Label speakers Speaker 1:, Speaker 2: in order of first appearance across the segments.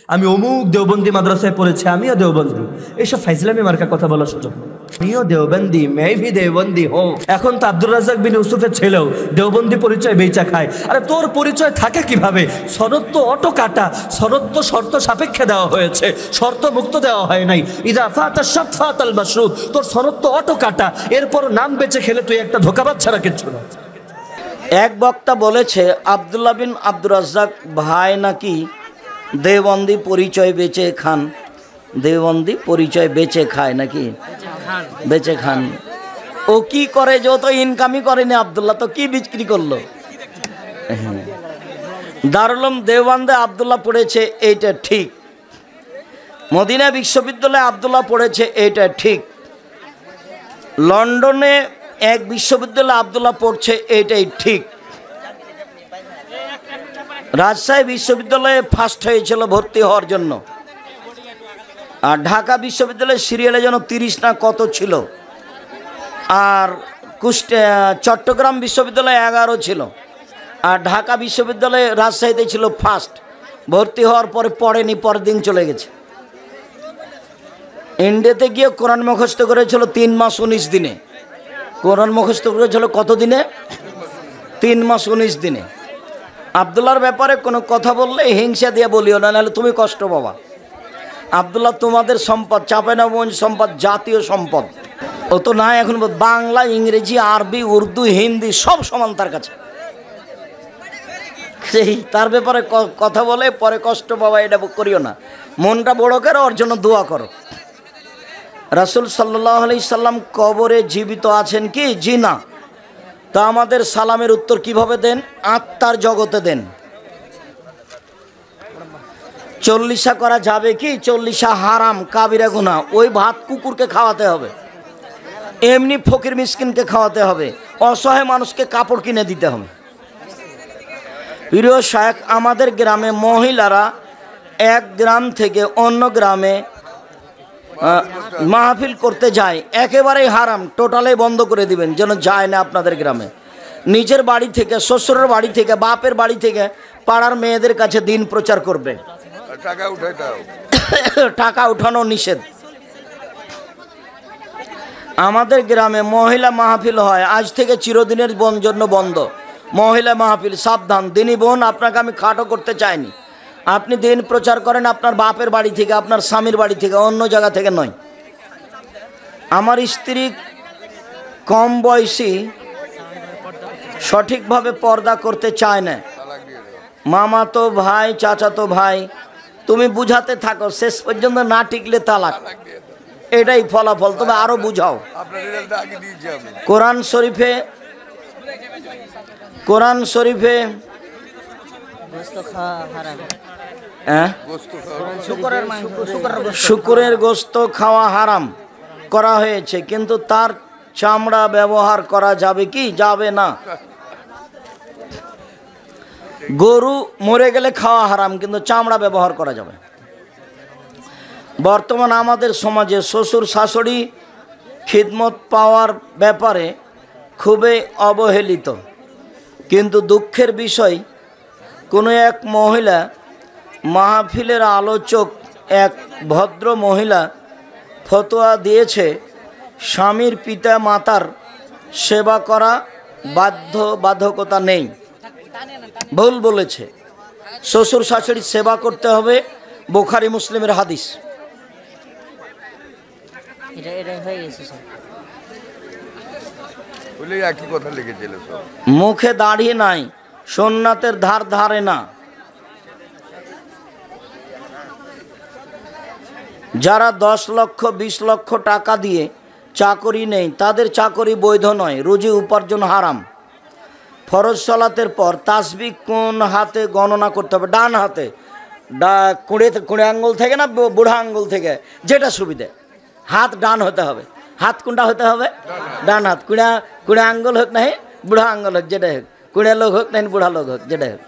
Speaker 1: আমি অমুক দেওবন্দি মাদ্রাসায় পড়েছি, আমিও দেওবন্দি, এইসব ফাইজলামি মার্কা কথা বলার সুযোগ। আমিও দেওবন্দি, मैं भी দেওবন্দি হো। এখন তো আব্দুর রাজ্জাক বিন ইউসুফের ছেলেও দেওবন্দি পরিচয় বেচা খায়। আরে তোর পরিচয় থাকে কিভাবে? সনদ তো অটো কাটা, সনদ তো শর্ত সাপেক্ষে দেওয়া হয়েছে, শর্ত মুক্ত দেওয়া হয় নাই। ইদা ফাতা শাত ফাতাল মাশরুত, তোর সনদ তো অটো কাটা, এরপর নাম বেচে খেলে তুই একটা ধোঁকাবাজ ছাড়া কিচ্ছু না।
Speaker 2: এক বক্তা বলেছে আব্দুল্লাহ বিন আব্দুর রাজ্জাক ভাই নাকি দেওবন্দি পরিচয় বেচে খান, দেওবন্দি পরিচয় বেচে খায় নাকি, বেচে খান। ও কি করে? যে ও তো ইনকামই করেনি, আব্দুল্লাহ তো কি বিক্রি করলো? দারুল উলুম দেওবন্দে আব্দুল্লাহ পড়েছে, এইটা ঠিক। মদিনা বিশ্ববিদ্যালয়ে আব্দুল্লাহ পড়েছে, এইটা ঠিক। লন্ডনে এক বিশ্ববিদ্যালয়ে আব্দুল্লাহ পড়ছে, এইটাই ঠিক। রাজশাহী বিশ্ববিদ্যালয়ে ফার্স্ট হয়েছিল ভর্তি হওয়ার জন্য, আর ঢাকা বিশ্ববিদ্যালয়ের সিরিয়ালে যেন 30 না কত ছিল, আর চট্টগ্রাম বিশ্ববিদ্যালয়ে 11 ছিল, আর ঢাকা বিশ্ববিদ্যালয়ে রাজশাহীতে ছিল ফার্স্ট। ভর্তি হওয়ার পরে পড়েনি, পরের দিন চলে গেছে। ইন্ডিয়াতে গিয়ে কোরআন মুখস্থ করেছিল 3 মাস 19 দিনে। কোরআন মুখস্থ করেছিল কত দিনে? 3 মাস 19 দিনে। আব্দুল্লাহর ব্যাপারে কোনো কথা বললে হিংসা দিয়ে বলিও না, নাহলে তুমি কষ্ট পাবা। আব্দুল্লাহ তোমাদের সম্পদ, চাঁপাইনবাবগঞ্জ সম্পদ, জাতীয় সম্পদ। ও তো না, এখন বাংলা, ইংরেজি, আরবি, উর্দু, হিন্দি সব সমান তার কাছে। সেই তার ব্যাপারে কথা বলে পরে কষ্ট পাবা, এটা করিও না। মনটা বড় করো, ওর জন্য দোয়া করো। রাসূল সাল্লাল্লাহু আলাইহি সাল্লাম কবরে জীবিত আছেন কি? জি না। তা আমাদের সালামের উত্তর কিভাবে দেন? আত্মার জগতে দেন। 40 করা যাবে কি? 40 হারাম, কাবিরা গুনাহ। ওই ভাত কুকুরকে খাওয়াতে হবে, এমনি ফকির মিসকিনকে খাওয়াতে হবে, অসহায় মানুষকে কাপড় কিনে দিতে হবে। প্রিয় শায়েখ, আমাদের গ্রামে মহিলারা এক গ্রাম থেকে অন্য গ্রামে মাহফিল করতে যায়, একেবারেই হারাম, টোটালে বন্ধ করে দিবেন, যেন যায় না আপনাদের গ্রামে। নিজের বাড়ি থেকে, শ্বশুরের বাড়ি থেকে, বাপের বাড়ি থেকে পাড়ার মেয়েদের কাছে দিন প্রচার করবে। টাকা উঠানো নিষেধ। আমাদের গ্রামে মহিলা মাহফিল হয়, আজ থেকে চিরদিনের জন্য বন্ধ। মহিলা মাহফিল, সাবধান। দিনী বোন, আপনাকে আমি খাটো করতে চাইনি। আপনি দিন প্রচার করেন আপনার বাপের বাড়ি থেকে, আপনার স্বামীর বাড়ি থেকে, অন্য জায়গা থেকে নয়। আমার স্ত্রী কম বয়সী, সঠিকভাবে পর্দা করতে চায় না। মামাতো ভাই, চাচাতো ভাই, তুমি বুঝাতে থাকো, শেষ পর্যন্ত না টিকলে তালাক, এটাই ফলাফল। তবে আরো বুঝাও। কোরআন শরীফে শুকরের গোশত খাওয়া হারাম করা হয়েছে, কিন্তু তার চামড়া ব্যবহার করা যাবে কি? যাবে না। গরু মরে গেলে খাওয়া হারাম, কিন্তু চামড়া ব্যবহার করা যাবে। বর্তমান আমাদের সমাজে শ্বশুর শাশুড়ি খিদমত পাওয়ার ব্যাপারে খুবই অবহেলিত, কিন্তু দুঃখের বিষয়, কোনো এক মহিলা মাহফিলের আলোচক, এক ভদ্র মহিলা ফতোয়া দিয়েছে স্বামীর পিতা মাতার সেবা করা বাধ্যকতা নেই। ভুল বলেছে, শ্বশুর শাশুড়ির সেবা করতে হবে, বুখারী মুসলিমের হাদিস। মুখে দাড়ি নাই, সুন্নাতের ধার ধারে না। যারা 10 লক্ষ 20 লক্ষ টাকা দিয়ে চাকরি নেই, তাদের চাকরি বৈধ নয়, রুজি উপার্জন হারাম। ফরজ সালাতের পর তাসবিহ কোন হাতে গণনা করতে হবে? ডান হাতে। কুড়ে আঙ্গুল থেকে না বুড়া আঙ্গুল থেকে, যেটা সুবিধে। হাত ডান হতে হবে। হাত কোনটা হতে হবে? ডান হাত। কুড়ে আঙ্গুল হোক না বুড়া আঙ্গুল হোক, যেটা হোক, কুড়ে লোক হোক না বুড়া লোক হোক, যেটা হোক।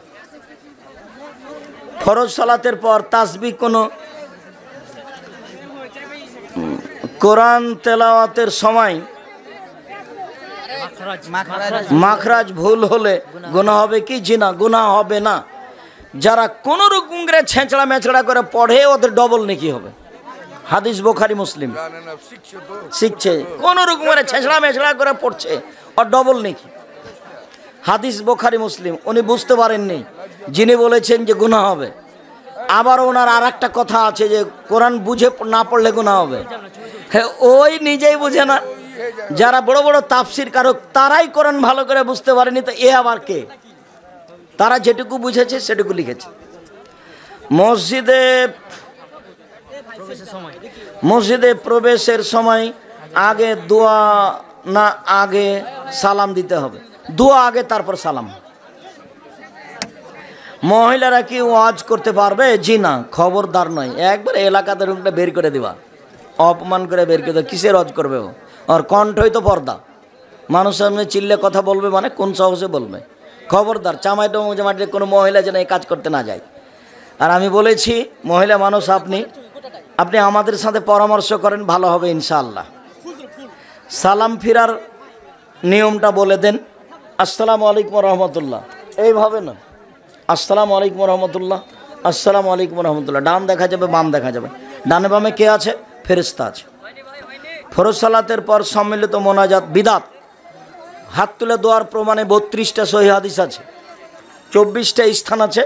Speaker 2: ফরজ সালাতের পর তাসবিহ কোনো কোরআন তেলাওয়াতের সময় মাখরাজ ভুল হলে গুনাহ হবে কি? জি না, গুনাহ হবে না। যারা কোনো রকম করে ছেঁচড়া মেচড়া করে পড়ে ওদের ডবল নেকি হবে। হাদিস বুখারী মুসলিম। শিখছে কোনো রকম করে ছেঁচড়া মেচড়া করে পড়ছে আর ডবল নেকি। হাদিস বুখারী মুসলিম। উনি বুঝতে পারেননি, যিনি বলেছেন যে গুনাহ হবে। আবার ওনার আর একটা কথা আছে যে কোরআন বুঝে না পড়লে গুনাহ হবে। হ্যাঁ, ওই নিজেই বুঝে না। যারা বড় বড় তাফসির কারক তারাই কোরআন ভালো করে বুঝতে পারেনি, তো এ আবার কে? তারা যেটুকু বুঝেছে সেটুকু লিখেছে। মসজিদে প্রবেশের সময় আগে দোয়া না আগে সালাম দিতে হবে? দোয়া আগে তারপর সালাম। মহিলারা কি ওয়াজ করতে পারবে? জি না, খবরদার নয়। একবার এলাকাতে রুমটা বের করে দিবা, অপমান করে বের করে দেওয়া। কিসের ওয়াজ করবে ও? আর কণ্ঠই তো পর্দা। মানুষের সামনে চিল্লে কথা বলবে মানে কোন সাহসে বলবে? খবরদার, চামাইটা মাটিতে কোনো মহিলা যেন এই কাজ করতে না যায়। আর আমি বলেছি, মহিলা মানুষ আপনি আমাদের সাথে পরামর্শ করেন, ভালো হবে ইনশাআল্লাহ। সালাম ফিরার নিয়মটা বলে দেন। আসসালামু আলাইকুম রহমতুল্লাহ, এইভাবে না, আসসালামু আলাইকুম রহমতুল্লাহ, আসসালামু আলাইকুম রহমতুল্লাহ। ডান দেখা যাবে, বাম দেখা যাবে। ডানে বামে কে আছে? ফেরেশতা আছে। ফরজ সালাতের পর সম্মিলিত মোনাজাত বিদাত। হাত তুলে দোয়ার প্রমাণে 32টা সহিহ হাদিস আছে, 24টা স্থান আছে।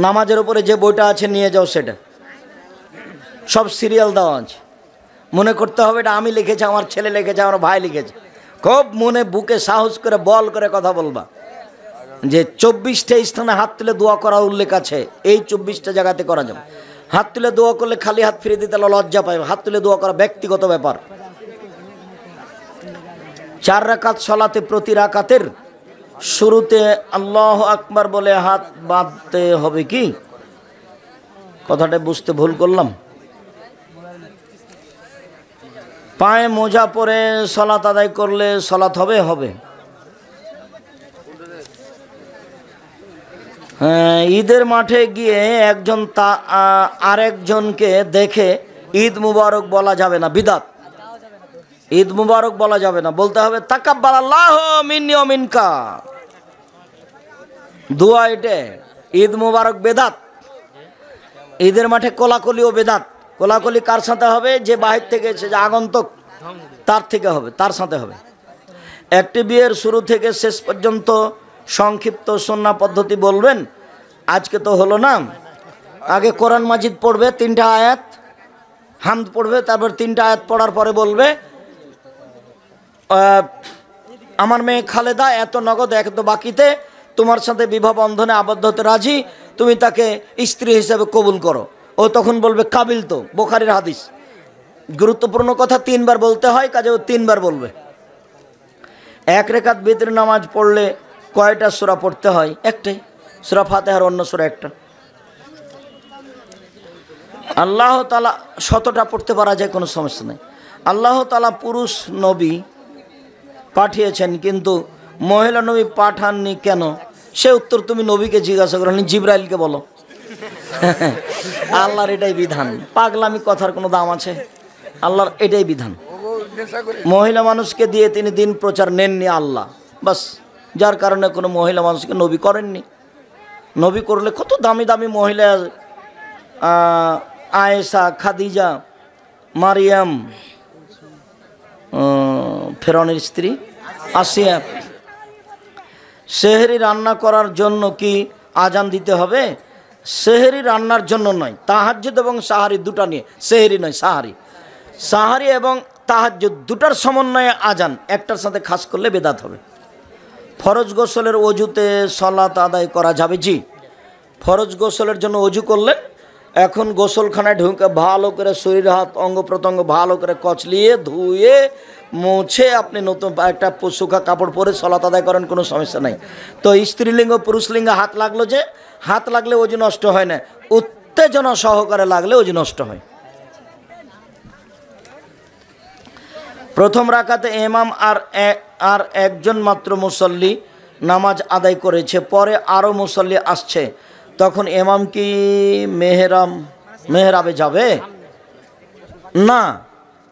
Speaker 2: নামাজের উপরে যে বইটা আছে নিয়ে যাও, সেটা সব সিরিয়াল দেওয়া আছে। মনে করতে হবে এটা আমি লিখেছি, আমার ছেলে লিখেছে, আমার ভাই লিখেছে। খুব মনে বুকে সাহস করে বল করে কথা বলবা যে 24টা স্থানে হাত তুলে দোয়া করার উল্লেখ আছে। এই 24টা জায়গাতে করা যাবে। হাত তুলে দোয়া করলে খালি হাত ফিরে দিতে লজ্জা পাবে। হাত তুলে দোয়া করা ব্যক্তিগত ব্যাপার। 4 রাকাত সলাতে প্রতি রাকাতের শুরুতে আল্লাহু আকবার বলে হাত বাঁধতে হবে কি? কথাটা বুঝতে ভুল করলাম। পায়ে মোজা পরে সলাত আদায় করলে সলাত হবে? হবে। ঈদের মাঠে গিয়ে একজন আরেকজনকে দেখে ঈদ মুবারক বলা যাবে না, বিদাত। ঈদ মুবারক বলা যাবে না, বলতে হবে তাকাব্বালাল্লাহু মিন্নি ওয়া মিনকা। দোয়া এটা। ঈদ মুবারক বেদাত। ঈদের মাঠে কোলাকুলিও বেদাত। কোলাকুলি কার সাথে হবে? যে বাহির থেকে এসে, যে আগন্তুক, তার থেকে হবে, তার সাথে হবে। একটি বিয়ের শুরু থেকে শেষ পর্যন্ত সংক্ষিপ্ত সুন্নাহ পদ্ধতি বলবেন। আজকে তো হলো না। আগে কোরআন মাজিদ পড়বে 3টা আয়াত, হামদ পড়বে, তারপর 3টা আয়াত পড়ার পরে বলবে আমার মেয়ে খালেদা এত নগদ এত বাকিতে তোমার সাথে বিবাহ বন্ধনে আবদ্ধ হতে রাজি, তুমি তাকে স্ত্রী হিসেবে কবুল করো। ও তখন বলবে কাবিল তো, বুখারীর হাদিস। গুরুত্বপূর্ণ কথা 3বার বলতে হয়, কাজে ও 3বার বলবে। 1 রাকাত বিতর নামাজ পড়লে কয়টা সূরা পড়তে হয়? একটাই, সূরা ফাতিহার অন্য সূরা একটা। আল্লাহ তাআলা 100টা পড়তে পারা যায়, কোনো সমস্যা নেই। আল্লাহ তাআলা পুরুষ নবী পাঠিয়েছেন কিন্তু মহিলা নবী পাঠাননি কেন? সে উত্তর তুমি নবীকে জিজ্ঞাসা করো, জিবরাইলকে বলো। আল্লাহর এটাই বিধান। পাগলামি কথার কোনো দাম আছে? আল্লাহর এটাই বিধান। মহিলা মানুষকে দিয়ে তিনি দিন প্রচার নেননি আল্লাহ, বাস। যার কারণে কোনো মহিলা মানুষকে নবী করেননি। নবী করলে কত দামি দামি মহিলা, আয়েশা, খাদিজা, মারিয়াম, ফেরাউনের স্ত্রী আসিয়া। সেহরি রান্না করার জন্য কি আজান দিতে হবে? সেহরি রান্নার জন্য নয়, তাহাজ্জুদ এবং সাহারি দুটা নিয়ে। সেহরি নয়, সাহারি। সাহারি এবং তাহাজ্জুদ দুটার সমন্বয়ে আজান, একটার সাথে খাস করলে বেদাত হবে। ফরজ গোসলের অজুতে সালাত আদায় করা যাবে? জি। ফরজ গোসলের জন্য অজু করলেন, এখন গোসলখানায় ঢুকে ভালো করে শরীর হাত অঙ্গ প্রত্যঙ্গ ভালো করে কচলিয়ে ধুয়ে মুছে আপনি নতুন একটা শুকা কাপড় পরে সালাত আদায় করেন, কোনো সমস্যা নাই। তো স্ত্রীলিঙ্গ পুরুষলিঙ্গে হাত লাগলো, যে হাত লাগলে অজু নষ্ট হয় না, উত্তেজনা সহকারে লাগলে অজু নষ্ট হয়। প্রথম রাকাতে ইমাম আর একজন মাত্র মুসল্লি নামাজ আদায় করেছে, পরে আরও মুসল্লি আসছে, তখন ইমাম কি মেহরাবে যাবে? না,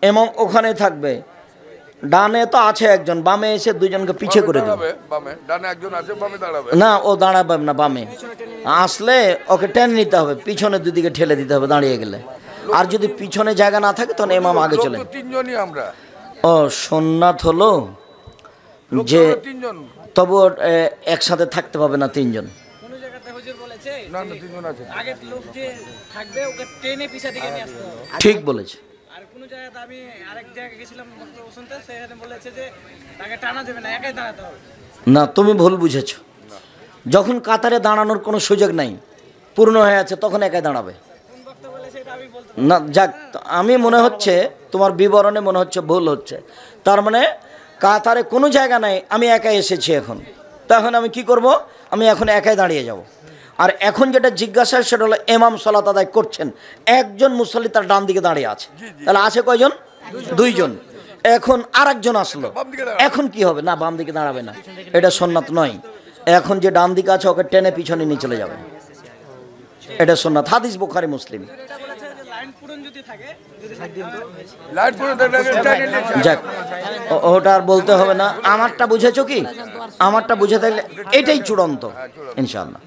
Speaker 2: ইমাম ওখানে থাকবে। ডানে তো আছে একজন, বামে এসে দুইজনকে পিছে করে দিবে।
Speaker 3: বামে ডানে একজন আছে, বামে দাঁড়াবে
Speaker 2: না, ও দাঁড়াবে না, বামে আসলে ওকে টেনে নিতে হবে, পিছনে দুদিকে ঠেলে দিতে হবে দাঁড়িয়ে গেলে। আর যদি পিছনে জায়গা না থাকে তখন ইমাম আগে চলে।
Speaker 3: তিনজনই আমরা।
Speaker 2: ও সুন্নাত হলো যে
Speaker 3: তিনজন,
Speaker 2: তবু একসাথে থাকতে পাবে না তিনজন।
Speaker 4: কোনো জায়গাতে হুজুর বলেছে
Speaker 3: না না তিনজন আছে।
Speaker 4: আগের লোক যে থাকবে ওকে ট্রেনে পিছা দিকে নিয়ে আসতে হবে।
Speaker 2: ঠিক বলেছে।
Speaker 4: আর কোনো জায়গাতে আমি আরেক জায়গায় গেছিলাম বক্তব্য শুনতে, সেখানে বলেছে যে তাকে টানা দেবে না, একাই দাঁড়াতে হবে।
Speaker 2: না, তুমি ভুল বুঝেছো। যখন কাতারে দাঁড়ানোর কোনো সুযোগ নাই, পূর্ণ হয়ে আছে, তখন একাই দাঁড়াবে।
Speaker 4: কোন বক্তব্য বলেছে এটা আমি বলতে
Speaker 2: না যাক, আমি মনে হচ্ছে তোমার বিবরণে মনে হচ্ছে ভুল হচ্ছে। তার মানে কাতারে কোনো জায়গা নাই, আমি একাই এসেছি এখন, তখন আমি কি করব? আমি এখন একাই দাঁড়িয়ে যাব। আর এখন যেটা জিজ্ঞাসা সেটা হলো ইমাম সালাত আদায় করছেন, একজন মুসল্লি তার ডান দিকে দাঁড়িয়ে আছে, তাহলে আছে কয়জন? দুইজন। এখন আর একজন আসলো, এখন কি হবে? না, বাম দিকে দাঁড়াবে না, এটা সুন্নাত নয়। এখন যে ডান দিকে আছে ওকে টেনে পিছনে নিয়ে চলে যাবে, এটা সুন্নাত। হাদিস বুখারী মুসলিম।
Speaker 4: এটা বলেছে যে লাইন পূরণ যদি থাকে, যদি
Speaker 3: লাইট পুরো
Speaker 2: যাক, ওটা আর বলতে হবে না। আমারটা বুঝেছো কি? আমারটা বুঝে থাকলে এটাই চূড়ান্ত ইনশাআল্লাহ।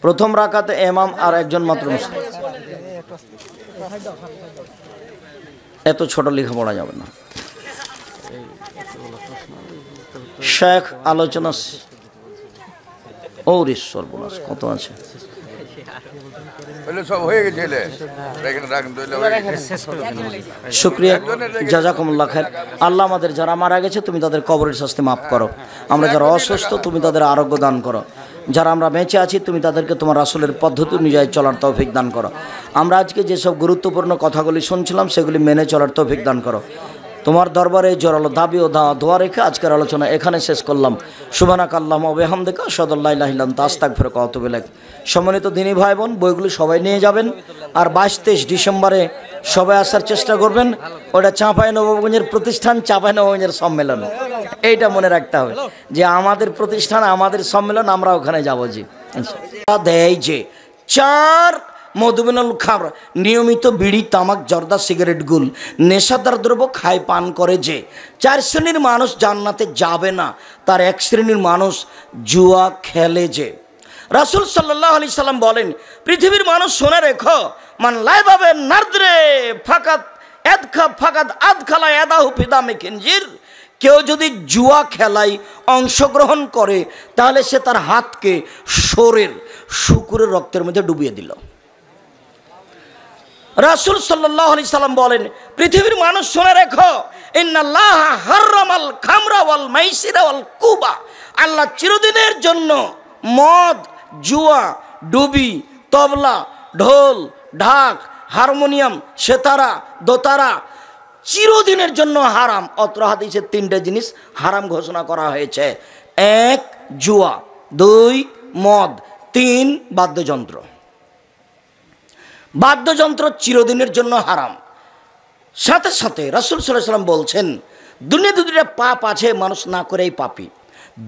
Speaker 2: প্রথম রাকাতে ইমাম আর একজন মাত্র মুসলিম। এত ছোট লেখা পড়া যাবে না। শেখ আলোচনা ঈশ্বর বলাস কত আছে?
Speaker 3: সব হয়ে গেছে,
Speaker 2: শুক্রিয়া, জাযাকুমুল্লাহ খায়ের। আল্লাহ আমাদের যারা মারা গেছে তুমি তাদের কবরের শাস্তি মাফ করো। আমরা যারা অসুস্থ তুমি তাদের আরোগ্য দান করো। যারা আমরা বেঁচে আছি তুমি তাদেরকে তোমার রাসূলের পদ্ধতি অনুযায়ী চলার তৌফিক দান করো। আমরা আজকে যেসব গুরুত্বপূর্ণ কথাগুলি শুনছিলাম সেগুলি মেনে চলার তৌফিক দান করো। তোমার দরবারে জোরালো দাবি ও দোয়া রেখে আজকের আলোচনা এখানে শেষ করলাম। সুবহানাকা আল্লাহুম্মা ওয়া বিহামদিকা আশহাদু আল্লা ইলাহা ইল্লা আনতা আস্তাগফিরুকা ওয়া আতুবু ইলাইক। সম্মানিত দিনী ভাই বোন, বইগুলো সবাই নিয়ে যাবেন। আর 22-23 ডিসেম্বরে সবাই আসার চেষ্টা করবেন। ওটা চাঁপাইনবাবগঞ্জের প্রতিষ্ঠান, চাঁপাইনবাবগঞ্জের সম্মেলন, এইটা মনে রাখতে হবে যে আমাদের প্রতিষ্ঠান, আমাদের সম্মেলন, আমরা ওখানে যাবো। জি ইনশাআল্লাহ। দেয় যে 4 মধুমেনাল খাবার, নিয়মিত বিড়ি, তামাক, জর্দা, সিগারেট, গুল, নেশাদার দ্রব্য খায় পান করে যে 4 শ্রেণীর মানুষ জান্নাতে যাবে না, তার 1 শ্রেণীর মানুষ জুয়া খেলে যে। রাসূল সাল্লাল্লাহু আলাইহি সাল্লাম বলেন, পৃথিবীর মানুষ শুনে রেখো, মান লাইবাবে নারদরে ফাকাত এদখা ফাকাত আদখালা ইয়াদাহু ফি দামি খিনজির। কেউ যদি জুয়া খেলায় অংশগ্রহণ করে তাহলে সে তার হাতকে শোরের শুকুরের রক্তের মধ্যে ডুবিয়ে দিল। রাসূল সাল্লাল্লাহু আলাইহি সাল্লাম বলেন, পৃথিবীর মানুষ শুনে রেখো, ইন্নাল্লাহা হারামাল খামরা ওয়াল মাইসিরা ওয়াল কুবা। আল্লাহ চিরদিনের জন্য মদ, জুয়া, ডুবি, তবলা, ঢোল, ঢাক, হারমোনিয়াম, সেতারা, দোতারা চিরদিনের জন্য হারাম। অত্র হাদিসে 3টে জিনিস হারাম ঘোষণা করা হয়েছে। 1 জুয়া, 2 মদ, 3 বাদ্যযন্ত্র। বাদ্যযন্ত্র চিরদিনের জন্য হারাম। সাথে সাথে রাসূল সাল্লাল্লাহু আলাইহি ওয়াসাল্লাম বলছেন, দুনিয়াতে 2টা পাপ আছে মানুষ না করেই পাপী।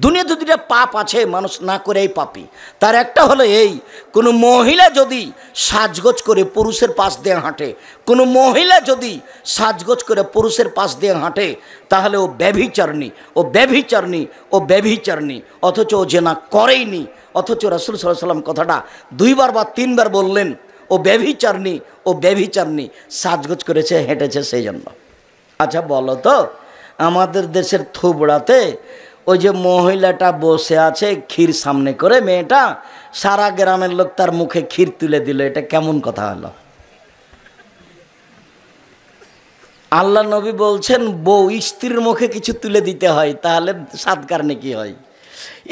Speaker 2: দুনিয়াতে 2টা পাপ আছে মানুষ না করেই পাপী। তার একটা হলো এই, কোনো মহিলা যদি সাজগোজ করে পুরুষের পাশ দিয়ে হাঁটে, কোনো মহিলা যদি সাজগোজ করে পুরুষের পাশ দিয়ে হাঁটে তাহলে ও ব্যভিচারিণী, ও ব্যভিচারিণী, ও ব্যভিচারিণী, অথচ ও জেনা করেইনি। অথচ রাসূল সাল্লাল্লাহু আলাইহি ওয়াসাল্লাম কথাটা 2 বার বা 3 বার বললেন, ও ব্যভিচারিণী, ও ব্যভিচারিণী, সাজগোজ করেছে, হেঁটেছে সেই জন্য। আচ্ছা বলো তো, আমাদের দেশের থুবড়াতে ওই যে মহিলাটা বসে আছে ক্ষীর সামনে করে, মেয়েটা, সারা গ্রামের লোক তার মুখে ক্ষীর তুলে দিল, এটা কেমন কথা হলো? আল্লাহ নবী বলছেন বউ স্ত্রীর মুখে কিছু তুলে দিতে হয়, তাহলে সাদকার নেকি হয়।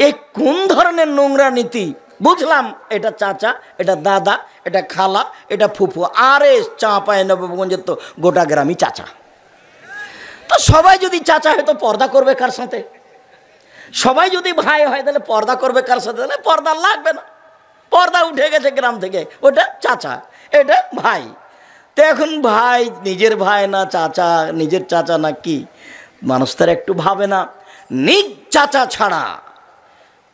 Speaker 2: এ কোন ধরনের নোংরা নীতি? বুঝলাম এটা চাচা, এটা দাদা, এটা খালা, এটা ফুফু, আরে চাঁপাইনবাবগঞ্জের তো গোটা গ্রামই চাচা। তো সবাই যদি চাচা হয় তো পর্দা করবে কার সাথে? সবাই যদি ভাই হয় তাহলে পর্দা করবে কার সাথে? তাহলে পর্দা লাগবে না, পর্দা উঠে গেছে গ্রাম থেকে। ওটা চাচা, এটা ভাই। তো এখন ভাই নিজের ভাই না চাচা, নিজের চাচা না কি? মানুষ তার একটু ভাবে না। নিজ চাচা ছাড়া,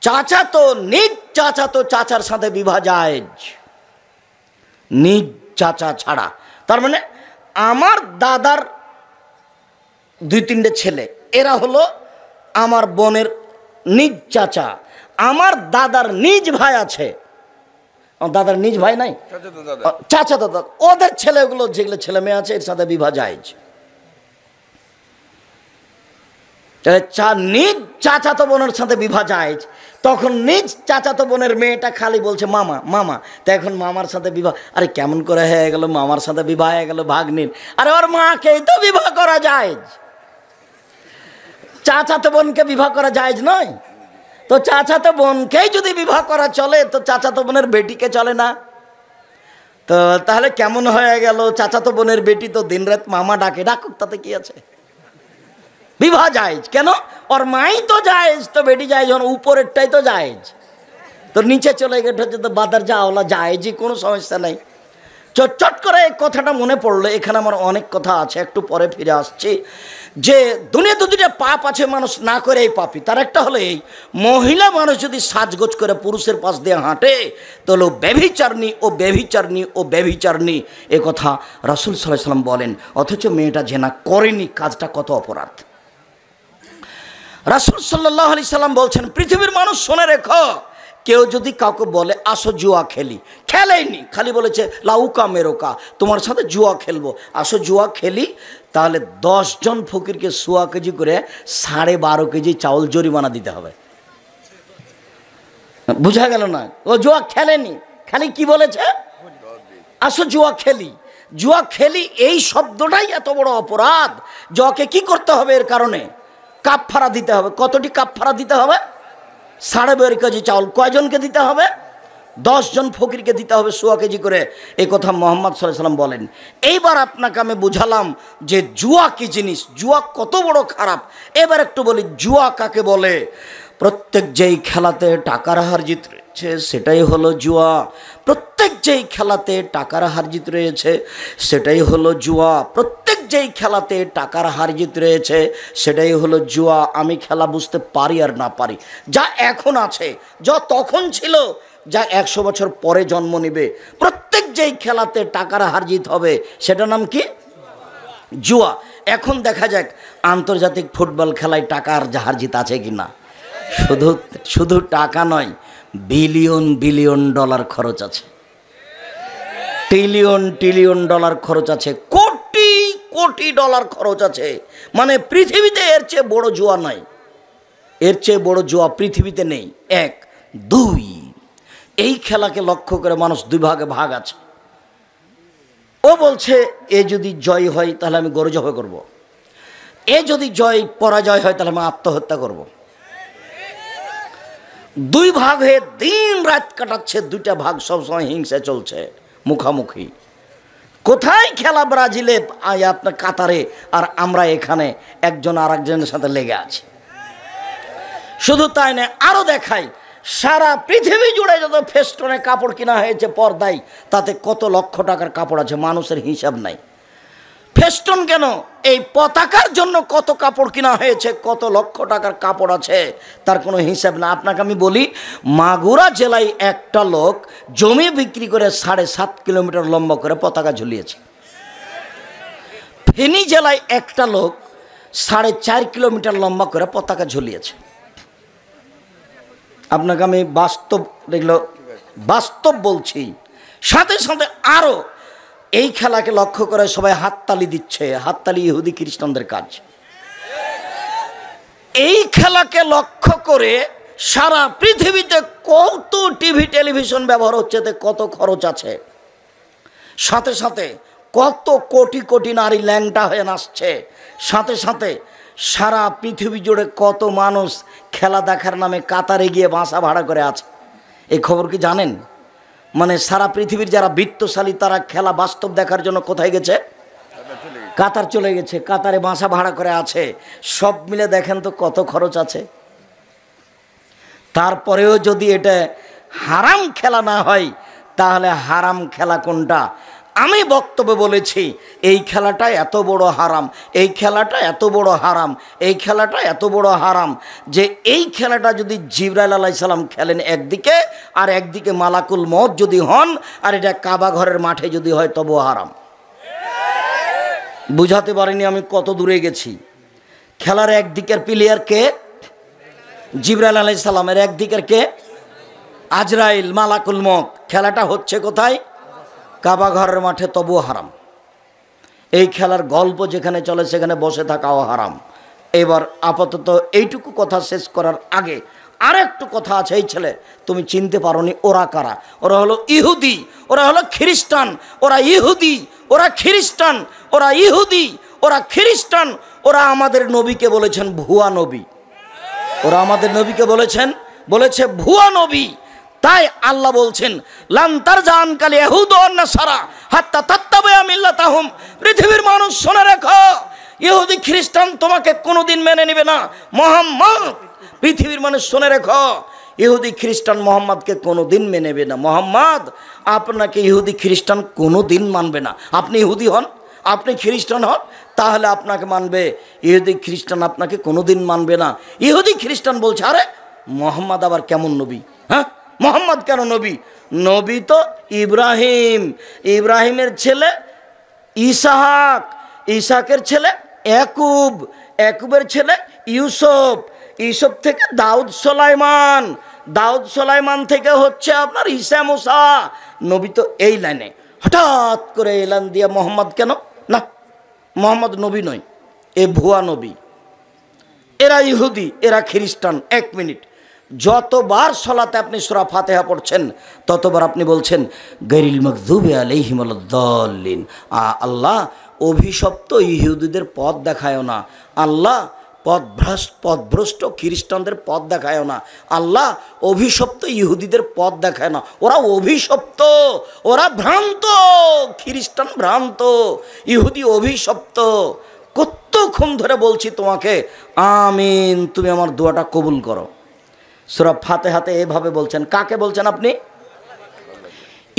Speaker 2: চাচা তো নিজ চাচা তো চাচার সাথে বিবাহ জায়েজ, নিজ চাচা ছাড়া। তার মানে আমার দাদার 2-3টে ছেলে, এরা হলো আমার বোনের নিজ চাচা। আমার দাদার নিজ ভাই আছে, আমার দাদার নিজ ভাই নাই,
Speaker 3: চাচাতো দাদা।
Speaker 2: চাচা দাদা, ওদের ছেলেগুলো যেগুলো ছেলে মেয়ে আছে এর সাথে বিবাহ জায়েজ। নিজ চাচাতো বোনের সাথে বিবাহ জায়েজ, তখন নিজ চাচাতো বোনের মেয়েটা খালি বলছে মামা মামা, তা এখন মামার সাথে বিবাহ, আরে কেমন করে হয়ে গেল মামার সাথে বিবাহ হয়ে গেল ভাগ্নির, আরে ওর মাকেই তো বিবাহ করা জায়েজ, চাচাতো বোনকে বিবাহ করা জায়েজ নয়? তো চাচাতো বোনকেই যদি বিবাহ করা চলে তো চাচাতো বোনের বেটিকে চলে না? তো তাহলে কেমন হয়ে গেল? চাচাতো বোনের বেটি তো দিনরাত মামা ডাকে, ডাকুক, তাতে কি আছে? বিবাহ জায়েজ। কেন? ওর মাই তো জায়েজ, তো বেটি জায়েজ, উপরেরটাই তো জায়েজ, তো নিচে চলে গেছে তো বাদার যাওয়ালা জায়েজই, কোনো সমস্যা নেই। চট করে এই কথাটা মনে পড়লো, এখানে আমার অনেক কথা আছে, একটু পরে ফিরে আসছি। যে দুনিয়াতে দুটা পাপ আছে মানুষ না করে এই পাপই, তার একটা হলো এই, মহিলা মানুষ যদি সাজগোজ করে পুরুষের পাশ দিয়ে হাঁটে তো হলো ব্যভিচারণী ও ব্যভিচারণী ও ব্যভিচারণী, এ কথা রাসূল সাল্লাল্লাহু আলাইহি ওয়াসাল্লাম বলেন, অথচ মেয়েটা জেনা করেনি, কাজটা কত অপরাধ। রাসূল সাল্লাল্লাহু আলাইহি সাল্লাম বলছেন, পৃথিবীর মানুষ শুনে রেখো, কেউ যদি কাউকে বলে আসো জুয়া খেলি, খেলেইনি, খালি বলেছে লাউকা মেরোকা, তোমার সাথে জুয়া খেলবো, আসো জুয়া খেলি, তাহলে 10 জন ফকিরকে 1.25 কেজি করে 12.5 কেজি চাউল জরিমানা দিতে হবে। বুঝা গেল না? ও জুয়া খেলেনি, খালি কি বলেছে আসো জুয়া খেলি। জুয়া খেলি এই শব্দটাই এত বড় অপরাধ, জুয়াকে কি করতে হবে? এর কারণে কাফফারা দিতে হবে। কতটি কাফফারা দিতে হবে? 12.5 কেজি চাউল। কয়জনকে দিতে হবে? 10 জন ফকিরকে দিতে হবে 1.25 কেজি করে। এই কথা মুহাম্মদ সাল্লাল্লাহু আলাইহি ওয়াসাল্লাম বলেন। এইবার আপনাকে আমি বুঝালাম যে জুয়া কি জিনিস, জুয়া কত বড় খারাপ। এবার একটু বলি জুয়া কাকে বলে। প্রত্যেক যেই খেলাতে টাকার হার জিত রয়েছে সেটাই হলো জুয়া। প্রত্যেক যেই খেলাতে টাকার হার জিত রয়েছে সেটাই হলো জুয়া। প্রত্যেক যেই খেলাতে টাকার হার জিত রয়েছে সেটাই হলো জুয়া। আমি খেলা বুঝতে পারি আর না পারি, যা এখন আছে, যা তখন ছিল, যা 100 বছর পরে জন্ম নেবে, প্রত্যেক যেই খেলাতে টাকার হার জিত হবে সেটার নাম কি? জুয়া। এখন দেখা যাক আন্তর্জাতিক ফুটবল খেলায় টাকার হার জিত আছে কিনা। শুধু টাকা নয়, বিলিয়ন বিলিয়ন ডলার খরচ আছে, ট্রিলিয়ন ডলার খরচ আছে, কোটি কোটি ডলার খরচ আছে। মানে পৃথিবীতে এর চেয়ে বড় জুয়া নাই, এর চেয়ে বড় জুয়া পৃথিবীতে নেই। 1, 2, এই খেলাকে লক্ষ্য করে মানুষ 2 ভাগে ভাগ আছে। ও বলছে এ যদি জয় হয় তাহলে আমি গরু জবাই করব, এ যদি পরাজয় হয় তাহলে আমি আত্মহত্যা করব। 2 ভাগ হয়ে দিন রাত কাটাচ্ছে। 2টা ভাগ সবসময় হিংসা চলছে, মুখামুখি। কোথায় খেলা? ব্রাজিলে, আপনার কাতারে, আর আমরা এখানে একজন আর একজনের সাথে লেগে আছি। শুধু তাই না, আরো দেখাই, সারা পৃথিবী জুড়ে যত ফেস্টনে কাপড় কিনা হয়েছে পর্দায়, তাতে কত লক্ষ টাকার কাপড় আছে, মানুষের হিসাব নাই। ফেস্টন কেন? এই পতাকার জন্য কত কাপড় কিনা হয়েছে, কত লক্ষ টাকার কাপড় আছে, তার কোনো হিসাব না। আপনাকে আমি বলি, মাগুরা জেলায় একটা লোক জমি বিক্রি করে 7.5 কিলোমিটার লম্বা করে পতাকা ঝুলিয়েছে। ফেনী জেলায় একটা লোক 4.5 কিলোমিটার লম্বা করে পতাকা ঝুলিয়েছে। আপনাকে আমি বাস্তব বলছি। সাথে সাথে আরো এই খেলাকে লক্ষ্য করে সবাই হাততালি দিচ্ছে। হাততালি ইহুদি খ্রিস্টানদের কাজ। এই খেলাকে লক্ষ্য করে সারা পৃথিবীতে কত টিভি টেলিভিশন ব্যবহার হচ্ছে, কত খরচ আছে, সাথে সাথে কত কোটি কোটি নারী ল্যাংটা হয়ে নাচছে, সাথে সাথে সারা পৃথিবী জুড়ে কত মানুষ খেলা দেখার নামে কাতারে গিয়ে বাসা ভাড়া করে আছে। এই খবর কি জানেন? মানে সারা পৃথিবীর যারা বিত্তশালী তারা খেলা বাস্তব দেখার জন্য কোথায় গেছে? কাতার চলে গেছে, কাতারে বাসা ভাড়া করে আছে। সব মিলে দেখেন তো কত খরচ আছে। তারপরেও যদি এটা হারাম খেলা না হয় তাহলে হারাম খেলা কোনটা? আমি বক্তব্যে বলেছি এই খেলাটা এত বড় হারাম, এই খেলাটা এত বড় হারাম, এই খেলাটা এত বড় হারাম যে এই খেলাটা যদি জিবরাইল আলাইহিস সালাম খেলেন একদিকে, আর একদিকে মালাকুল মউত যদি হন, আর এটা কাবা ঘরের মাঠে যদি হয় তবুও হারাম। বুঝাতে পারিনি আমি কত দূরে গেছি। খেলার একদিকের প্লেয়ার কে? জিবরাইল আলাইহিস সালামের একদিকের কে? আজরাইল মালাকুল মউত। খেলাটা হচ্ছে কোথায়? কাবা ঘরের মাঠে, তবুও হারাম। এই খেলার গল্প যেখানে চলে সেখানে বসে থাকাও হারাম। এবার আপাতত এইটুকু কথা শেষ করার আগে আরেকটু কথা আছে। এই ছেলে তুমি চিনতে পারোনি, ওরা কারা? ওরা হলো ইহুদি, ওরা হলো খ্রিস্টান। ওরা ইহুদি, ওরা খ্রিস্টান, ওরা ইহুদি, ওরা খ্রিস্টান। ওরা আমাদের নবীকে বলেছেন ভুয়া নবী। ওরা আমাদের নবীকে বলেছে ভুয়া নবী। তাই আল্লাহ বলছেন লান তারজান কাল ইয়াহুদ ওয়ান নাসারা হাত্তা তাত্তাবিয়া মিল্লাতাহুম। পৃথিবীর মানুষ শুনে রাখো, ইহুদি খ্রিস্টান তোমাকে কোনোদিন মেনে নেবে না। মুহাম্মদ, পৃথিবীর মানুষ শুনে রেখো, ইহুদি খ্রিস্টান মোহাম্মদকে কোনোদিন মেনে নেবে না। মোহাম্মদ আপনাকে ইহুদি খ্রিস্টান কোনোদিন মানবে না। আপনি ইহুদি হন, আপনি খ্রিস্টান হন, তাহলে আপনাকে মানবে। ইহুদি খ্রিস্টান আপনাকে কোনোদিন মানবে না। ইহুদি খ্রিস্টান বলছে আরে মোহাম্মদ আবার কেমন নবী? হ্যাঁ, মোহাম্মদ কেন নবী? নবী তো ইব্রাহিম, ইব্রাহিমের ছেলে ইসহাক, ইসহাকের ছেলে ইয়াকুব, ইয়াকুবের ছেলে ইউসুফ, ইউসুফ থেকে দাউদ সুলাইমান, দাউদ সুলাইমান থেকে হচ্ছে আপনার ঈসা মুসা। নবী তো এই লাইনে। হঠাৎ করে এলান দিয়ে মোহাম্মদ কেন? না, মোহাম্মদ নবী নয়, এ ভুয়া নবী। এরা ইহুদি, এরা খ্রিস্টান। এক মিনিট, যতবার সলাতে আপনি সূরা ফাতিহা পড়ছেন ততবার আপনি বলছেন গায়রিল মাগযুবি আলাইহিম ওয়ালাদ-দাল্লিন। আল্লাহ অভিশপ্ত ইহুদিদের পথ দেখায়ও না। আল্লাহ পথভ্রষ্ট খ্রিস্টানদের পথ দেখায়ও না। আল্লাহ অভিশপ্ত ইহুদিদের পথ দেখায় না। ওরা অভিশপ্ত, ওরা ভ্রান্ত। খ্রিস্টান ভ্রান্ত, ইহুদি অভিশপ্ত। কতক্ষণ ধরে বলছি তোমাকে আমিন, তুমি আমার দোয়াটা কবুল করো। সূরা ফাতিহাতে এভাবে বলছেন। কাকে বলছেন আপনি?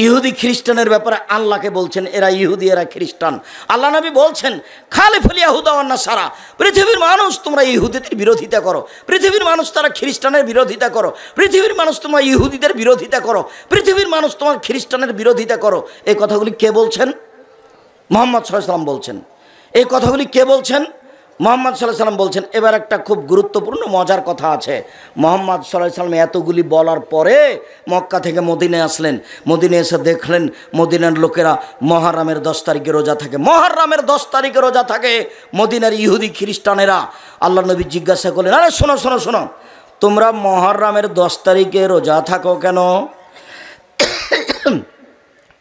Speaker 2: ইহুদি খ্রিস্টানের ব্যাপারে আল্লাহকে বলছেন এরা ইহুদি, এরা খ্রিস্টান। আল্লাহ নবী বলছেন খালিফুল ইয়াহুদা ওয়ান নাসারা, পৃথিবীর মানুষ তোমরা ইহুদিদের বিরোধিতা করো, পৃথিবীর মানুষ তারা খ্রিস্টানের বিরোধিতা করো, পৃথিবীর মানুষ তোমরা ইহুদিদের বিরোধিতা করো, পৃথিবীর মানুষ তোমার খ্রিস্টানের বিরোধিতা করো। এই কথাগুলি কে বলছেন? মুহাম্মদ সাল্লাল্লাহু আলাইহি ওয়াসাল্লাম বলছেন। এই কথাগুলি কে বলছেন? মুহাম্মদ সাল্লাল্লাহু আলাইহি ওয়াসাল্লাম বলছেন। এবার একটা খুব গুরুত্বপূর্ণ মজার কথা আছে। মুহাম্মদ সাল্লাল্লাহু আলাইহি ওয়াসাল্লাম এতগুলি বলার পরে মক্কা থেকে মদিনায় আসলেন। মদিনায় এসে দেখলেন মদিনার লোকেরা মুহররমের 10 তারিখে রোজা থাকে। মুহররমের 10 তারিখে রোজা থাকে মদিনার ইহুদি খ্রিস্টানেরা। আল্লাহ নবী জিজ্ঞাসা করলেন আরে শোনো শোনো শোনো, তোমরা মুহররমের 10 তারিখে রোজা থাকো কেন?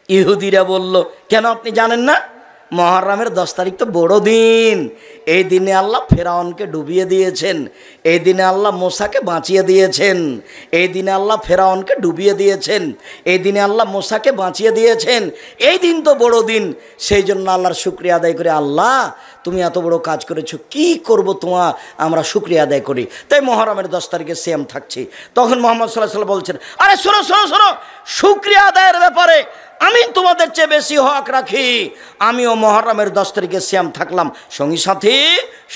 Speaker 2: ইহুদিরা বলল কেন আপনি জানেন না? মুহররমের 10 তারিখ তো বড় দিন। এই দিনে আল্লাহ ফেরাউনকে ডুবিয়ে দিয়েছেন, এই দিনে আল্লাহ মুসাকে বাঁচিয়ে দিয়েছেন, এই দিনে আল্লাহ ফেরাউনকে ডুবিয়ে দিয়েছেন, এই দিনে আল্লাহ মুসাকে বাঁচিয়ে দিয়েছেন। এই দিন তো বড় দিন, সেই জন্য আল্লাহর শুকরিয়া আদায় করে আল্লাহ তুমি এত বড় কাজ করেছো, কি করব তোমার আমরা শুকরিয়া আদায় করি, তাই মুহররমের 10 তারিখে সেম থাকছি। তখন মুহাম্মদ সাল্লাল্লাহু আলাইহি ওয়াসাল্লাম বলছেন আরে শোনো শোনো শোনো, শুকরিয়া আদায়ের ব্যাপারে আমি তোমাদের চেয়ে বেশি হক রাখি। আমিও মুহররমের 10 তারিখে সিয়াম থাকলাম। সঙ্গী সাথী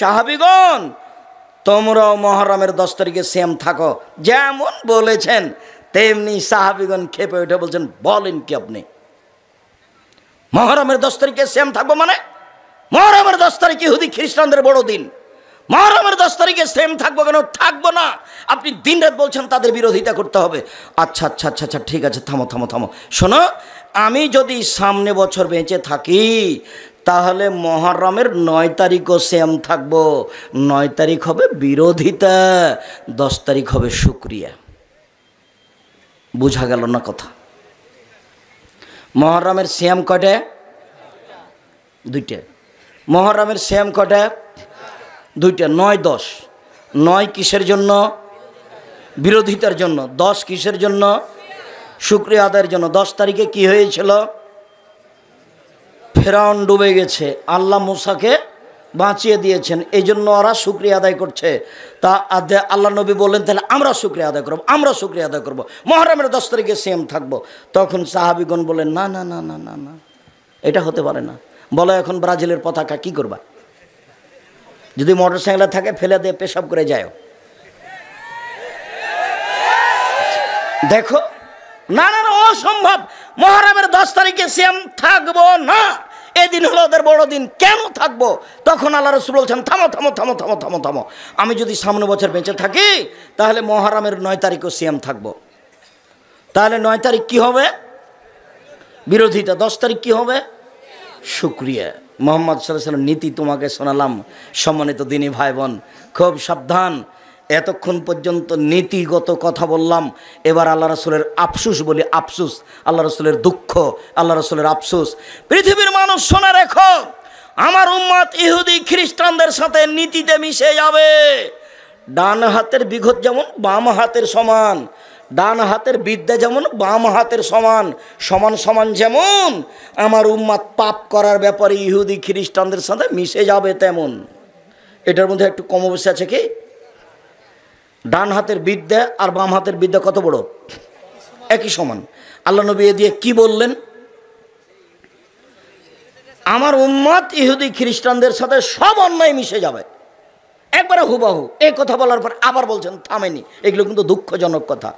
Speaker 2: সাহাবীগণ তোমরাও মুহররমের 10 তারিখে সিয়াম থাকো। যেমন বলেছেন তেমনি সাহাবীগণ খেপে উঠে বলছেন বলেন কি আপনি? মুহররমের 10 তারিখে সিয়াম থাকবো মানে? মুহররমের 10 তারিখ ইহুদি খ্রিস্টানদের বড় দিন। মুহররমের 10 তারিখে সেম থাকবো কেন? থাকবো না। আপনি দিনরাত বলছেন তাদের বিরোধিতা করতে হবে। আচ্ছা আচ্ছা আচ্ছা আচ্ছা ঠিক আছে, থামো থামো থামো। শোনো, আমি যদি সামনে বছর বেঁচে থাকি তাহলে মুহররমের 9 তারিখও সেম থাকবো। 9 তারিখ হবে বিরোধিতা, 10 তারিখ হবে শুকরিয়া। বোঝা গেল না কথা? মুহররমের সিয়াম কয়টা? 2টা। মুহররমের সিয়াম কয়টা? 2টা। 9 10। 9 কিসের জন্য? বিরোধিতার জন্য। 10 কিসের জন্য? শুকরিয়া আদায়ের জন্য। 10 তারিখে কি হয়েছিল? ফেরাউন ডুবে গেছে, আল্লাহ মুসাকে বাঁচিয়ে দিয়েছেন, এই জন্য ওরা শুকরিয়া আদায় করছে। তা আল্লাহ নবী বললেন তাহলে আমরা শুকরিয়া আদায় করবো, আমরা শুকরিয়া আদায় করবো, মুহররমের 10 তারিখে সেম থাকবো। তখন সাহাবীগণ বলেন না না না না না না, এটা হতে পারে না। বলো এখন ব্রাজিলের পতাকা কি করবা? যদি মোটরসাইকেলে থাকে ফেলে দিয়ে পেশাব করে যায়। দেখো না না না, অসম্ভব। মুহররমের 10 তারিখে সিয়াম থাকবো না। এদিন হলো ওদের বড় দিন, কেন থাকবো? তখন আল্লাহ রাসূল বলছেন থামো থামো থামো থামো থামো থামো, আমি যদি সামনে বছর বেঁচে থাকি তাহলে মুহররমের 9 তারিখও সিয়াম থাকবো। তাহলে 9 তারিখ কি হবে? বিরোধিতা। 10 তারিখ কি হবে? শুকরিয়া। মোহাম্মদ সাল্লাল্লাহু আলাইহি ওয়াসাল্লাম নীতি তোমাকে শোনালাম। সম্মানিত দিনী ভাই বোন, খুব সাবধান। এতক্ষণ পর্যন্ত নীতিগত কথা বললাম, এবার আল্লাহ রাসূলের আফসোস বলি। আফসোস, আল্লাহ রাসূলের দুঃখ, আল্লাহ রাসূলের আফসোস। পৃথিবীর মানুষ শোনা রেখো, আমার উম্মত ইহুদি খ্রিস্টানদের সাথে নীতিতে মিশে যাবে। ডান হাতের বিঘত যেমন বাম হাতের সমান, ডান হাতের বিদ্যা যেমন বাম হাতের সমান, সমান সমান যেমন আমার উম্মত পাপ করার ব্যাপারে ইহুদি খ্রিস্টানদের সাথে মিশে যাবে তেমন। এটার মধ্যে একটু কম অবস্থা আছে কি? ডান হাতের বিদ্যা আর বাম হাতের বিদ্যা কত বড়? একই সমান। আল্লাহ নবী এ দিয়ে কি বললেন? আমার উম্মত ইহুদি খ্রিস্টানদের সাথে সব অন্যায় মিশে যাবে, একবারে হুবাহু। এই কথা বলার পর আবার বলছেন থামেনি। এগুলো কিন্তু দুঃখজনক কথা।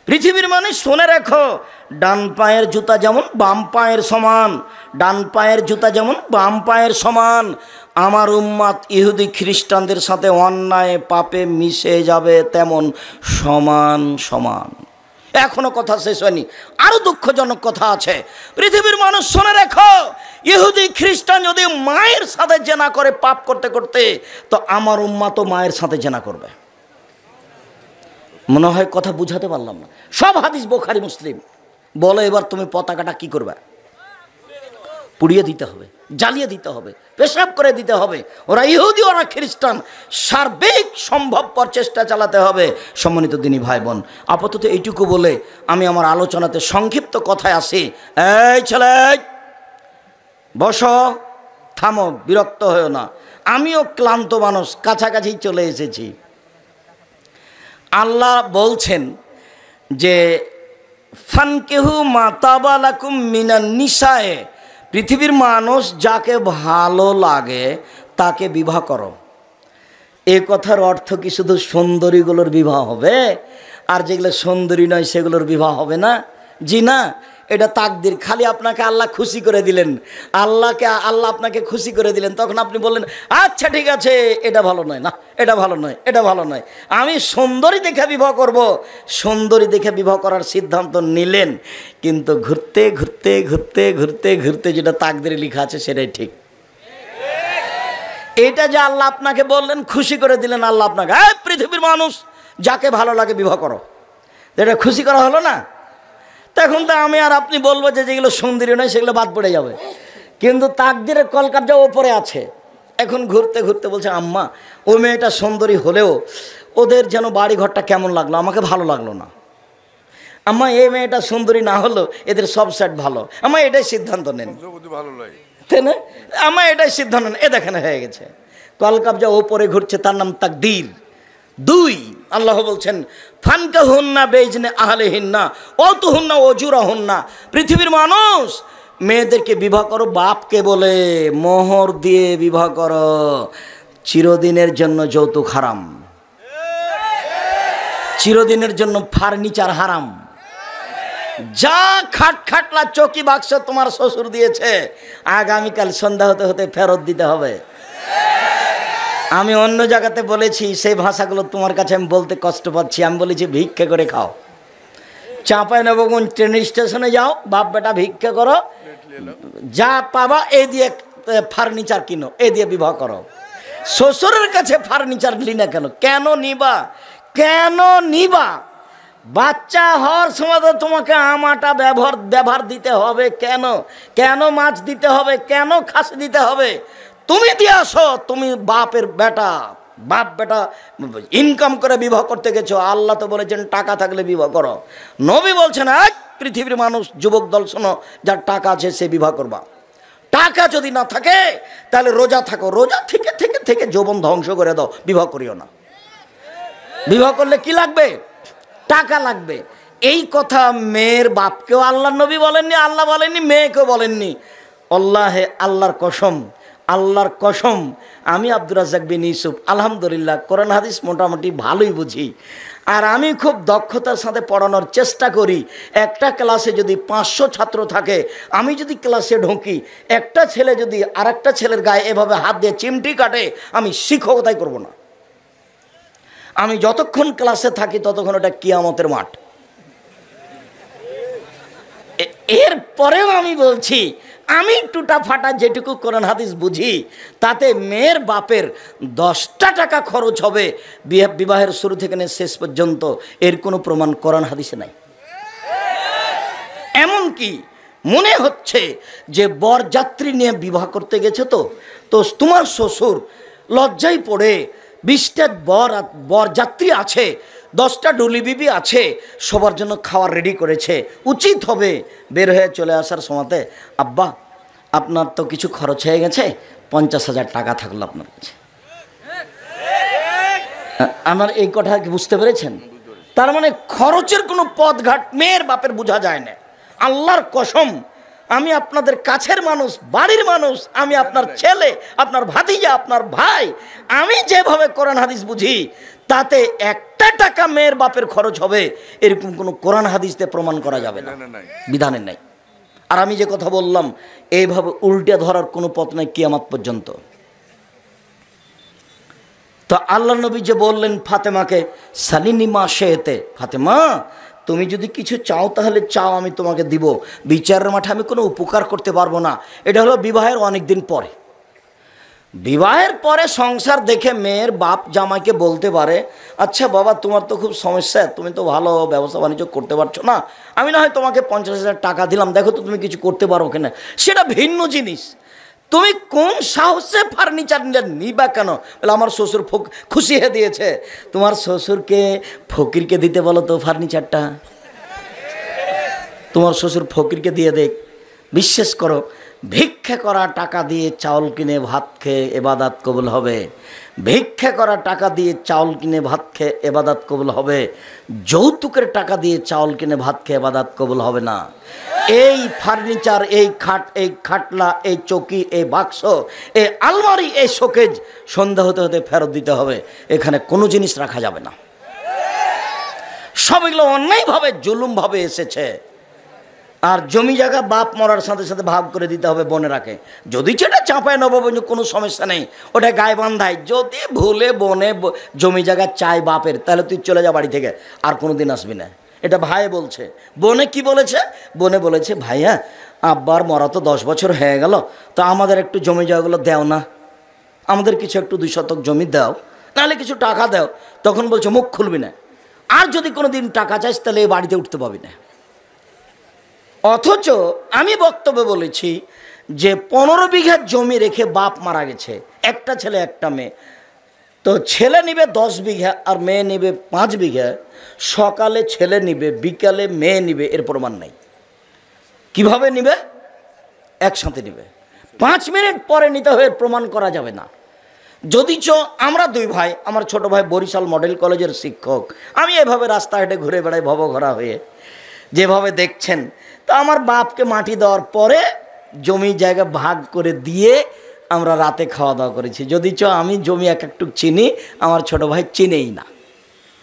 Speaker 2: পৃথিবীর মানুষ শুনে রাখো, ডান পায়ের জুতা যেমন বাম পায়ের সমান, ডান পায়ের জুতা যেমন বাম পায়ের সমান, আমার উম্মত ইহুদি খ্রিস্টানদের সাথে অন্যায় পাপে মিশে যাবে তেমন সমান সমান। এখনো কথা শেষ হয়নি, আরো দুঃখজনক কথা আছে। পৃথিবীর মানুষ শুনে রেখো, ইহুদি খ্রিস্টান যদি মায়ের সাথে জেনা করে পাপ করতে করতে, তো আমার উম্মত তো মায়ের সাথে জেনা করবে। মনে হয় কথা বুঝাতে পারলাম না। সব হাদিস বুখারী মুসলিম। বলো এবার তুমি পতাকাটা কি করবে? পুড়িয়ে দিতে হবে, জ্বালিয়ে দিতে হবে, পেশাব করে দিতে হবে। ওরা ইহুদি, ওরা খ্রিস্টান, সার্বিক সম্ভবপর চেষ্টা চালাতে হবে। সম্মানিত দিনী ভাই বোন, আপাতত এইটুকু বলে আমি আমার আলোচনাতে সংক্ষিপ্ত কথায় আসি। এই ছেলে বসো, থামো, বিরক্ত হয়েও না। আমিও ক্লান্ত মানুষ, কাছাকাছি চলে এসেছি। আল্লাহ বলছেন যে ফানকিহু মা তাবা লাকুম মিনান নিসায়ে, পৃথিবীর মানুষ যাকে ভালো লাগে তাকে বিবাহ করো। এ কথার অর্থ কি শুধু সুন্দরীগুলোর বিবাহ হবে, আর যেগুলো সুন্দরী নয় সেগুলোর বিবাহ হবে না? জি না, এটা তাকদির। খালি আপনাকে আল্লাহ খুশি করে দিলেন, আল্লাহ আপনাকে খুশি করে দিলেন, তখন আপনি বললেন আচ্ছা ঠিক আছে, এটা ভালো নয়, না এটা ভালো নয়, এটা ভালো নয়, আমি সুন্দরী দেখে বিবাহ করব। সুন্দরী দেখে বিবাহ করার সিদ্ধান্ত নিলেন, কিন্তু ঘুরতে ঘুরতে ঘুরতে ঘুরতে ঘুরতে যেটা তাকদিরে লেখা আছে সেটাই ঠিক। এটা যে আল্লাহ আপনাকে বললেন, খুশি করে দিলেন আল্লাহ আপনাকে, পৃথিবীর মানুষ যাকে ভালো লাগে বিবাহ করো, এটা খুশি করা হলো না? তখন তো আমি আর আপনি বলবো যে যেগুলো সুন্দরী নয় সেগুলো বাদ পড়ে যাবে। কিন্তু তাকদিরের কলকাতা ওপরে আছে। এখন ঘুরতে ঘুরতে বলছে আম্মা ও মেয়েটা সুন্দরী হলেও ওদের যেন বাড়ি ঘরটা কেমন লাগলো, আমাকে ভালো লাগলো না। আম্মা এই মেয়েটা সুন্দরী না হলো এদের সব সেট ভালো, আম্মা এটাই সিদ্ধান্ত নেন,
Speaker 3: ভালো লাগে,
Speaker 2: তাই না? আম্মা এটাই সিদ্ধান্ত নেন। এ দেখেন হয়ে গেছে, কলকাতা ওপরে ঘুরছে, তার নাম তাকদীর। 2 আল্লাহ বলছেন ফানকাহুন্না বেইজনে আহলিহিন্না ওয়াতুহুন্না ওজুরাহুন্না, পৃথিবীর মানুষ মেয়েদেরকে বিবাহ করো বাপকে বলে, মোহর দিয়ে বিবাহ করো, চিরদিনের জন্য যৌতুক হারাম, চিরদিনের জন্য ফার্নিচার হারাম। যা খাটলা চৌকি বাক্স তোমার শ্বশুর দিয়েছে আগামীকাল সন্ধ্যা হতে হতে ফেরত দিতে হবে। আমি অন্য জায়গাতে বলেছি, সেই ভাষাগুলো তোমার কাছে আমি বলতে কষ্ট পাচ্ছি। আমি বলেছি ভিক্ষা করে খাও। চাঁপাইনবাবগঞ্জ ট্রেন স্টেশনে যাও, বাপ বেটা ভিক্ষা করো, যা পাবা এ দিয়ে ফার্নিচার কিনো, এ দিয়ে বিবাহ করো। শ্বশুরের কাছে ফার্নিচার লি না কেন? কেন নিবা? কেন নিবা? বাচ্চা হওয়ার সময় তো তোমাকে আমাটা ব্যবহার দিতে হবে। কেন? কেন মাছ দিতে হবে? কেন খাসি দিতে হবে? তুমি দিয়ে আসো, তুমি বাপের বেটা, বাপ বেটা ইনকাম করে বিবাহ করতে গেছো। আল্লাহ তো বলেছেন টাকা থাকলে বিবাহ করো। নবী বলছেন এক পৃথিবীর মানুষ যুবক দল শোনো, যার টাকা আছে সে বিবাহ করবা। টাকা যদি না থাকে তাহলে রোজা থাকো, রোজা থেকে থেকে থেকে যৌবন ধ্বংস করে দাও, বিবাহ করিও না। বিবাহ করলে কি লাগবে? টাকা লাগবে। এই কথা মেয়ের বাপকেও আল্লাহ নবী বলেননি, আল্লাহ বলেননি, মেয়েকেও বলেননি। আল্লাহর কসম, আল্লাহর কসম, আমি আব্দুর রাজ্জাক বিন ইউসুফ আলহামদুলিল্লাহ কোরআন হাদিস মোটামুটি ভালোই বুঝি। আর আমি খুব দক্ষতার সাথে পড়ানোর চেষ্টা করি। একটা ক্লাসে যদি 500 ছাত্র থাকে, আমি যদি ক্লাসে ঢুকি, একটা ছেলে যদি আরেকটা ছেলের গায়ে এভাবে হাত দিয়ে চিমটি কাটে, আমি শিক্ষকতাই করব না। আমি যতক্ষণ ক্লাসে থাকি ততক্ষণ এটা কিয়ামতের মাঠ। এরপরেও আমি বলছি, আমি টুটা ফাটা যেটুকু কোরআন হাদিস বুঝি, তাতে মেয়ের বাপের 10টা টাকা খরচ হবে বিবাহের শুরু থেকে নিয়ে শেষ পর্যন্ত, এর কোনো প্রমাণ কোরআন হাদিসে নাই। এমনকি মনে হচ্ছে যে বরযাত্রী নিয়ে বিবাহ করতে গেছে, তো তোমার শ্বশুর লজ্জায় পড়ে 20টা বরযাত্রী আছে, 10টা ডুলি বিবি আছে, সবার জন্য খাবার রেডি করেছে। উচিত হবে বের হয়ে চলে আসার সময়তে, আব্বা আপনার তো কিছু খরচ হয়ে গেছে, 50,000 টাকা থাকলো আপনার কাছে। আমার এই কথা কি বুঝতে পেরেছেন? তার মানে খরচের কোনো পথঘাট মেয়ের বাপের বোঝা যায় না। আল্লাহর কসম, আমি আপনাদের কাছের মানুষ, বাড়ির মানুষ, আমি আপনার ছেলে, আপনার ভাতিজা, আপনার ভাই, আমি যেভাবে কোরআন হাদিস বুঝি, তাতে 1টা টাকা মেয়ের বাপের খরচ হবে এরকম কোনো কোরআন হাদিসতে প্রমাণ করা যাবে না, বিধানের নাই। আর আমি যে কথা বললাম, এইভাবে উল্টে ধরার কোনো পথ নাই কিয়ামত পর্যন্ত। তো আল্লাহ নবী যে বললেন ফাতেমাকে, সালিনি মা শেতে, ফাতেমা তুমি যদি কিছু চাও তাহলে চাও, আমি তোমাকে দিব। বিচারের মাঠে আমি কোনো উপকার করতে পারবো না। এটা হলো বিবাহের অনেক দিন পরে। বিবাহের পরে সংসার দেখে মেয়ের বাপ জামাইকে বলতে পারে, আচ্ছা বাবা তোমার তো খুব সমস্যা, তুমি তো ভালো ব্যবসা বাণিজ্য করতে পারছো না, আমি না হয় তোমাকে 50,000 টাকা দিলাম, দেখো তো তুমি কিছু করতে পারো কিনা। সেটা ভিন্ন জিনিস। তুমি কোন সাহসে ফার্নিচার নিবা কেন? বলে আমার শ্বশুর খুশি হয়ে দিয়েছে। তোমার শ্বশুরকে ফকিরকে দিতে বলো তো ফার্নিচারটা, তোমার শ্বশুর ফকিরকে দিয়ে দেখ। বিশ্বাস করো, ভিক্ষা করা টাকা দিয়ে চাউল কিনে ভাত খেয়ে এবাদাত কবুল হবে। ভিক্ষা করা টাকা দিয়ে চাউল কিনে ভাত খেয়ে এবাদাত কবুল হবে। যৌতুকের টাকা দিয়ে চাউল কিনে ভাত খেয়ে এবাদাত কবুল হবে না। এই ফার্নিচার, এই খাট, এই খাটলা, এই চৌকি, এই বাক্স, এই আলমারি, এই শোকেজ সন্ধ্যা হতে হতে ফেরত দিতে হবে। এখানে কোনো জিনিস রাখা যাবে না। সব এগুলো অন্যায়ভাবে জুলুমভাবে এসেছে। আর জমি জায়গা বাপ মরার সাথে সাথে ভাগ করে দিতে হবে বোনেরাকে। যদি সেটা চাঁপায় নবাবগঞ্জ কোনো সমস্যা নেই, ওটা গায়ে বান্ধায়। যদি ভুলে বনে জমি জায়গা চাই বাপের, তাহলে তুই চলে যা বাড়ি থেকে, আর কোনো দিন আসবি না। এটা ভাই বলছে। বোনে কি বলেছে? বোনে বলেছে, ভাইয়া আব্বার মরা তো 10 বছর হয়ে গেল, তো আমাদের একটু জমি জায়গাগুলো দেও না, আমাদের কিছু একটু 2 শতক জমি দাও, নাহলে কিছু টাকা দাও। তখন বলছে মুখ খুলবি না, আর যদি কোনো দিন টাকা চাইস তাহলে এই বাড়িতে উঠতে পাবি না। অথচ আমি বক্তব্যে বলেছি যে 15 বিঘা জমি রেখে বাপ মারা গেছে, একটা ছেলে একটা মেয়ে, তো ছেলে নিবে 10 বিঘা আর মেয়ে নিবে 5 বিঘা। সকালে ছেলে নিবে, বিকালে মেয়ে নিবে, এর প্রমাণ নাই। কিভাবে নিবে? একসাথে নিবে। 5 মিনিট পরে নিতে হয়ে প্রমাণ করা যাবে না। যদিচ আমরা 2 ভাই, আমার ছোট ভাই বরিশাল মডেল কলেজের শিক্ষক, আমি এভাবে রাস্তাঘাটে ঘুরে বেড়াই ভবঘরা হয়ে, যেভাবে দেখছেন। তো আমার বাপকে মাটি দেওয়ার পরে জমি জায়গা ভাগ করে দিয়ে আমরা রাতে খাওয়া দাওয়া করেছি। যদিচ আমি জমি এক একটু চিনি, আমার ছোট ভাই চিনেই না।